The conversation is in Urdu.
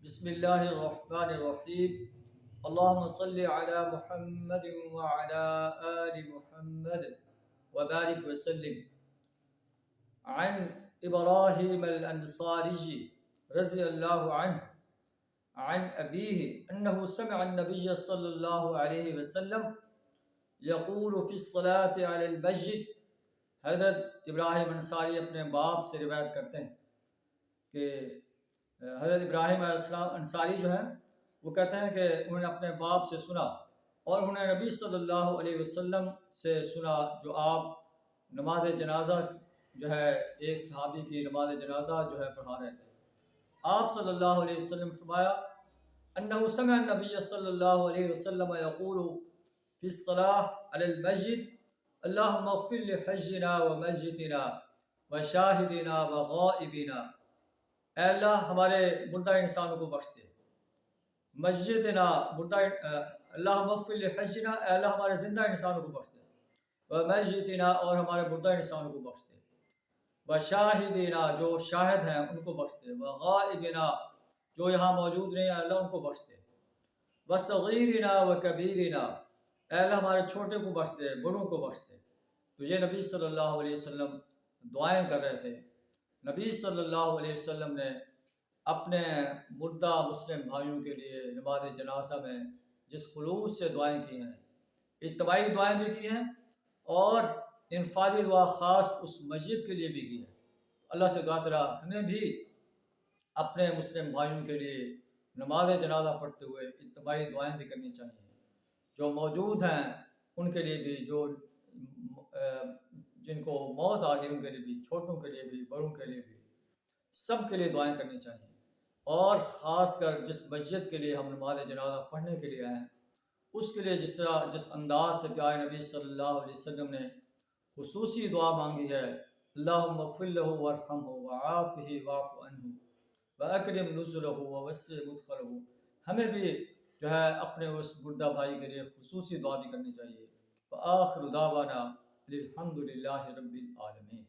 بسم اللہ الرحمن الرحیم اللہم صلی علی محمد وعلی آل محمد وبارک وسلم عن ابراہیم الانصاری رضی اللہ عنہ عن ابیہ انہ سمع النبی صلی اللہ علیہ وسلم یقول فی الصلاة علی المسجد۔ حضرت ابراہیم انصاری اپنے باپ سے روایت کرتے ہیں کہ حضرت ابراہیم علیہ السلام انصاری جو ہیں وہ کہتے ہیں کہ انہوں نے اپنے باپ سے سنا اور انہوں نے نبی صلی اللہ علیہ وسلم سے سنا جو آپ نماز جنازہ جو ہے ایک صحابی کی نماز جنازہ جو ہے پڑھا رہے تھے۔ آپ صلی اللہ علیہ وسلم فرمایا انہ سمع النبی صلی اللہ علیہ وسلم یقول فی الصلاة علی المسجد اللہم اغفر لحجنا ومسجدنا وشاہدنا وغائبنا۔ اے اللہ ہمارے مردہ انسانوں کو بخش دے، مسجدنا مردہ اللہ مغفر لحجنا، اے اللہ ہمارے زندہ انسانوں کو بخش دے، ومسجدنا اور ہمارے مردہ انسانوں کو بخش دے، وشاہدنا جو شاہد ہیں ان کو بخش دے، وغائبنا جو یہاں موجود نہیں ہیں اللہ ان کو بخش دے، وصغیرنا وکبیرنا، اے اللہ ہمارے چھوٹے کو بخش دے بڑوں کو بخش دے۔ تو یہ نبی صلی اللہ علیہ وسلم دعائیں کر رہے تھے۔ نبی صلی اللہ علیہ وسلم نے اپنے مردہ مسلم بھائیوں کے لیے نماز جنازہ میں جس خلوص سے دعائیں کی ہیں، اجتماعی دعائیں بھی کی ہیں اور انفرادی دعا خاص اس مسجد کے لیے بھی کی ہے۔ اللہ سے دعا کرا ہمیں بھی اپنے مسلم بھائیوں کے لیے نماز جنازہ پڑھتے ہوئے اجتماعی دعائیں بھی کرنی چاہیے، جو موجود ہیں ان کے لیے بھی، جو جن کو موت آ گئی ان کے لیے بھی، چھوٹوں کے لیے بھی بڑوں کے لیے بھی، سب کے لیے دعائیں کرنی چاہیے۔ اور خاص کر جس مسجد کے لیے ہم نماز جنازہ پڑھنے کے لیے آئے ہیں اس کے لیے جس انداز سے پیارے نبی صلی اللہ علیہ وسلم نے خصوصی دعا مانگی ہے، اللہم اغفر لہ وارحمہ وعافہ واعف عنہ واکرم نزلہ ووسع مدخلہ، ہمیں بھی جو ہے اپنے اس مردہ بھائی کے لیے خصوصی دعا بھی کرنی چاہیے۔ وآخر دعوانا الحمد للہ رب العالمین۔